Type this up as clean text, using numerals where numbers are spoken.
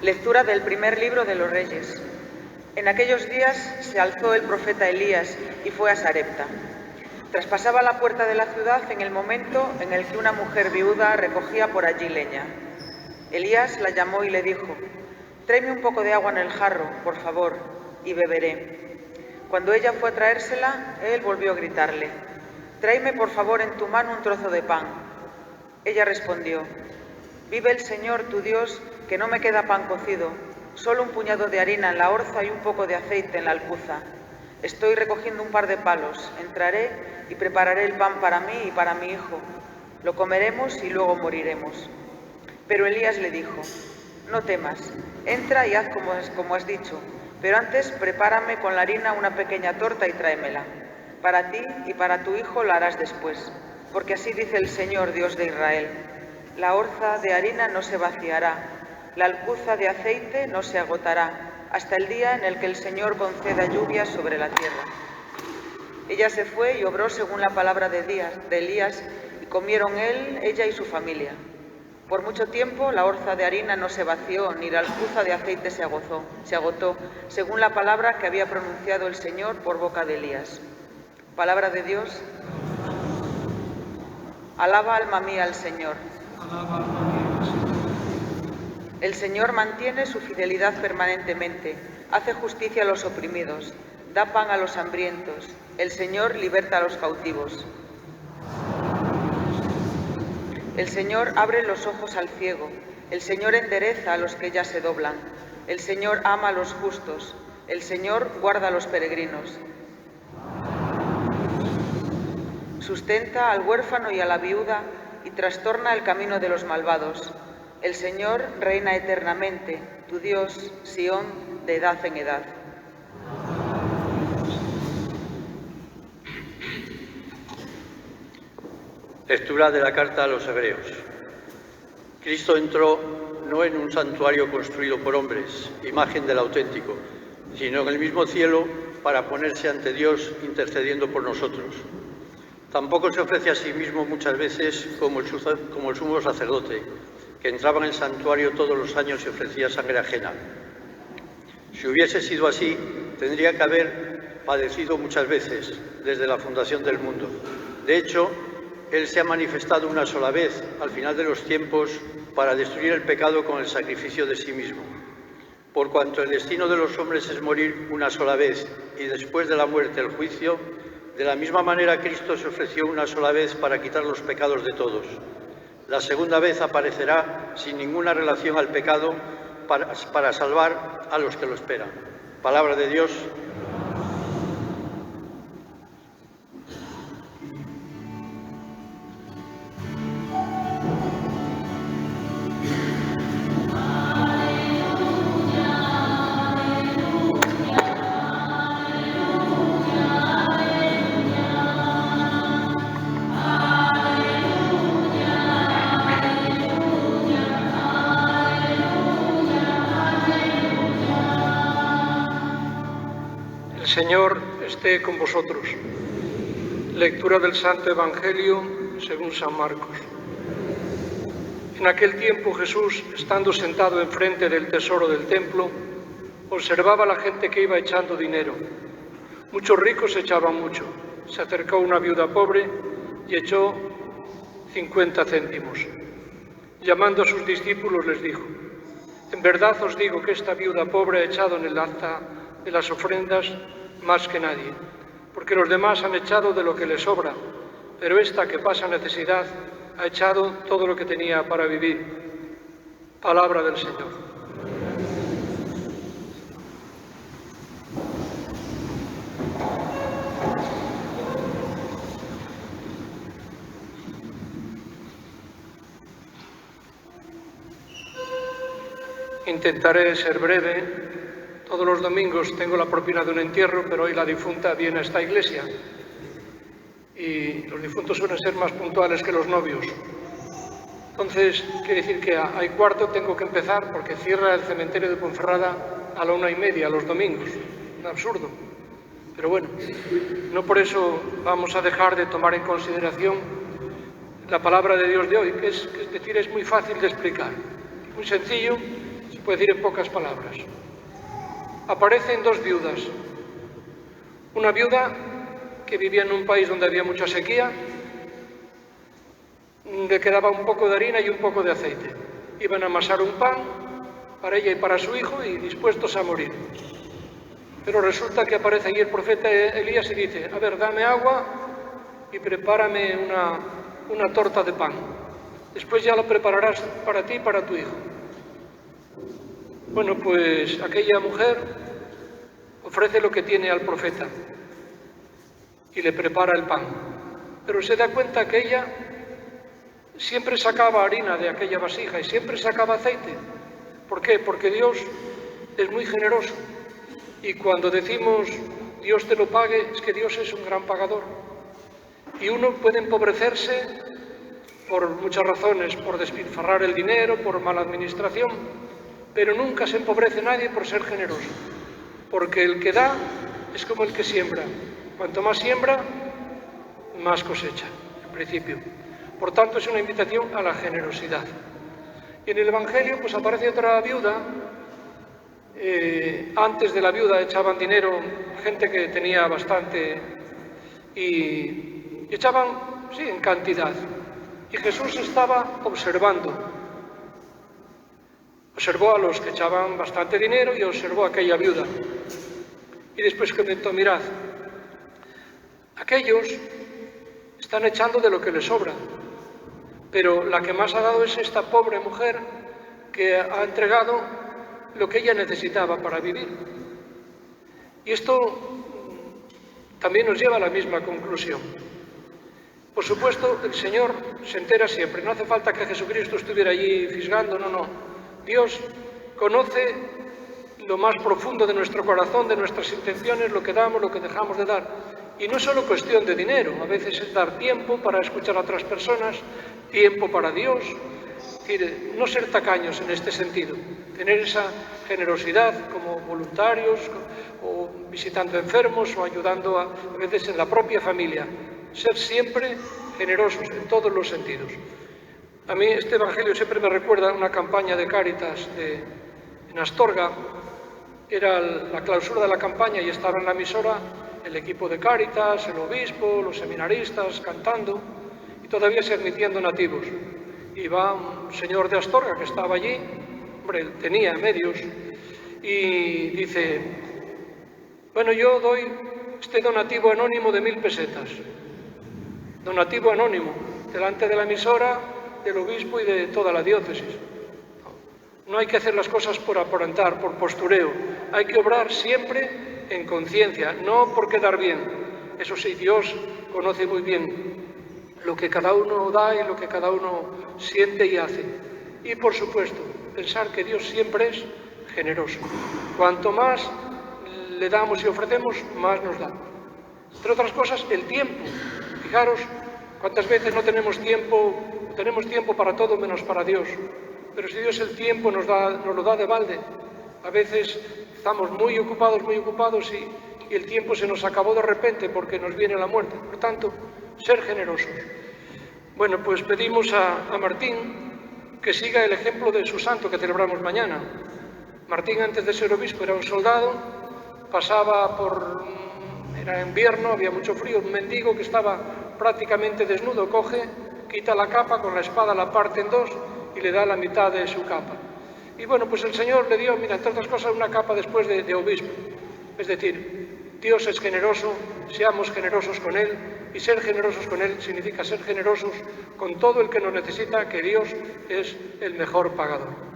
Lectura del primer libro de los Reyes. En aquellos días se alzó el profeta Elías y fue a Sarepta. Traspasaba la puerta de la ciudad en el momento en el que una mujer viuda recogía por allí leña. Elías la llamó y le dijo: «Tráeme un poco de agua en el jarro, por favor, y beberé». Cuando ella fue a traérsela, él volvió a gritarle: «Tráeme por favor en tu mano un trozo de pan». Ella respondió: «Vive el Señor tu Dios, que no me queda pan cocido, solo un puñado de harina en la orza y un poco de aceite en la alcuza. Estoy recogiendo un par de palos, entraré y prepararé el pan para mí y para mi hijo. Lo comeremos y luego moriremos». Pero Elías le dijo: «No temas, entra y haz como has dicho, pero antes prepárame con la harina una pequeña torta y tráemela. Para ti y para tu hijo la harás después, porque así dice el Señor, Dios de Israel: la orza de harina no se vaciará, la alcuza de aceite no se agotará, hasta el día en el que el Señor conceda lluvia sobre la tierra». Ella se fue y obró según la palabra de Elías, y comieron él, ella y su familia. Por mucho tiempo la orza de harina no se vació, ni la alcuza de aceite se agotó, según la palabra que había pronunciado el Señor por boca de Elías. Palabra de Dios. Alaba, alma mía, al Señor. El Señor mantiene su fidelidad permanentemente, hace justicia a los oprimidos, da pan a los hambrientos. El Señor liberta a los cautivos. El Señor abre los ojos al ciego, el Señor endereza a los que ya se doblan. El Señor ama a los justos, el Señor guarda a los peregrinos. Sustenta al huérfano y a la viuda y trastorna el camino de los malvados. El Señor reina eternamente, tu Dios, Sión, de edad en edad. Lectura de la carta a los Hebreos. Cristo entró no en un santuario construido por hombres, imagen del auténtico, sino en el mismo cielo para ponerse ante Dios intercediendo por nosotros. Tampoco se ofrece a sí mismo muchas veces como el sumo sacerdote, que entraba en el santuario todos los años y ofrecía sangre ajena. Si hubiese sido así, tendría que haber padecido muchas veces desde la fundación del mundo. De hecho, Él se ha manifestado una sola vez, al final de los tiempos, para destruir el pecado con el sacrificio de sí mismo. Por cuanto el destino de los hombres es morir una sola vez y después de la muerte el juicio, de la misma manera Cristo se ofreció una sola vez para quitar los pecados de todos. La segunda vez aparecerá sin ninguna relación al pecado para salvar a los que lo esperan. Palabra de Dios. El Señor esté con vosotros. Lectura del Santo Evangelio según San Marcos. En aquel tiempo Jesús, estando sentado enfrente del tesoro del templo, observaba a la gente que iba echando dinero. Muchos ricos echaban mucho. Se acercó una viuda pobre y echó 50 céntimos. Llamando a sus discípulos les dijo: en verdad os digo que esta viuda pobre ha echado en el acta de las ofrendas más que nadie, porque los demás han echado de lo que les sobra, pero esta que pasa necesidad ha echado todo lo que tenía para vivir. Palabra del Señor. Intentaré ser breve. Todos los domingos tengo la propina de un entierro, pero hoy la difunta viene a esta iglesia. Y los difuntos suelen ser más puntuales que los novios. Entonces, quiere decir que a 1:15 tengo que empezar porque cierra el cementerio de Ponferrada a la 1:30 los domingos. Un absurdo. Pero bueno, no por eso vamos a dejar de tomar en consideración la palabra de Dios de hoy, que es decir, es muy fácil de explicar. Muy sencillo. puede decir en pocas palabras. Aparecen dos viudas. Una viuda que vivía en un país donde había mucha sequía, le quedaba un poco de harina y un poco de aceite. Iban a amasar un pan para ella y para su hijo y dispuestos a morir. Pero resulta que aparece allí el profeta Elías y dice: a ver, dame agua y prepárame una torta de pan. Después ya lo prepararás para ti y para tu hijo. Bueno, pues aquella mujer ofrece lo que tiene al profeta y le prepara el pan. Pero se da cuenta que ella siempre sacaba harina de aquella vasija y siempre sacaba aceite. ¿Por qué? Porque Dios es muy generoso. Y cuando decimos Dios te lo pague, es que Dios es un gran pagador. Y uno puede empobrecerse por muchas razones, por despilfarrar el dinero, por mala administración, pero nunca se empobrece nadie por ser generoso. Porque el que da es como el que siembra. Cuanto más siembra, más cosecha, en principio. Por tanto, es una invitación a la generosidad. Y en el Evangelio pues aparece otra viuda. Antes de la viuda echaban dinero gente que tenía bastante y echaban, sí, en cantidad. Y Jesús estaba observando. Observó a los que echaban bastante dinero y observó a aquella viuda. Y después comentó: mirad, aquellos están echando de lo que les sobra, pero la que más ha dado es esta pobre mujer que ha entregado lo que ella necesitaba para vivir. Y esto también nos lleva a la misma conclusión. Por supuesto, el Señor se entera siempre. No hace falta que Jesucristo estuviera allí fisgando, no. Dios conoce lo más profundo de nuestro corazón, de nuestras intenciones, lo que damos, lo que dejamos de dar. Y no es solo cuestión de dinero, a veces es dar tiempo para escuchar a otras personas, tiempo para Dios. Es decir, no ser tacaños en este sentido, tener esa generosidad como voluntarios o visitando enfermos o ayudando a veces en la propia familia. Ser siempre generosos en todos los sentidos. A mí este Evangelio siempre me recuerda una campaña de Cáritas en Astorga. Era la clausura de la campaña y estaba en la emisora el equipo de Cáritas, el obispo, los seminaristas cantando y todavía se admitían donativos. Y va un señor de Astorga que estaba allí, hombre, tenía medios, y dice: bueno, yo doy este donativo anónimo de 1000 pesetas. Donativo anónimo, delante de la emisora, del obispo y de toda la diócesis. No hay que hacer las cosas por aparentar, por postureo. Hay que obrar siempre en conciencia, no por quedar bien. Eso sí, Dios conoce muy bien lo que cada uno da y lo que cada uno siente y hace. Y por supuesto, pensar que Dios siempre es generoso. Cuanto más le damos y ofrecemos, más nos da. Entre otras cosas, el tiempo. Fijaros cuántas veces no tenemos tiempo para todo menos para Dios. Pero si Dios el tiempo nos lo da de balde. A veces estamos muy ocupados y el tiempo se nos acabó de repente porque nos viene la muerte. Por tanto, ser generosos. Bueno, pues pedimos a Martín que siga el ejemplo de su santo que celebramos mañana. Martín, antes de ser obispo, era un soldado, era invierno, había mucho frío, un mendigo que estaba prácticamente desnudo, coge, quita la capa, con la espada la parte en dos y le da la mitad de su capa. Y bueno, pues el Señor le dio, mira, entre otras cosas, una capa después de obispo. Es decir, Dios es generoso, seamos generosos con Él, y ser generosos con Él significa ser generosos con todo el que nos necesita, que Dios es el mejor pagador.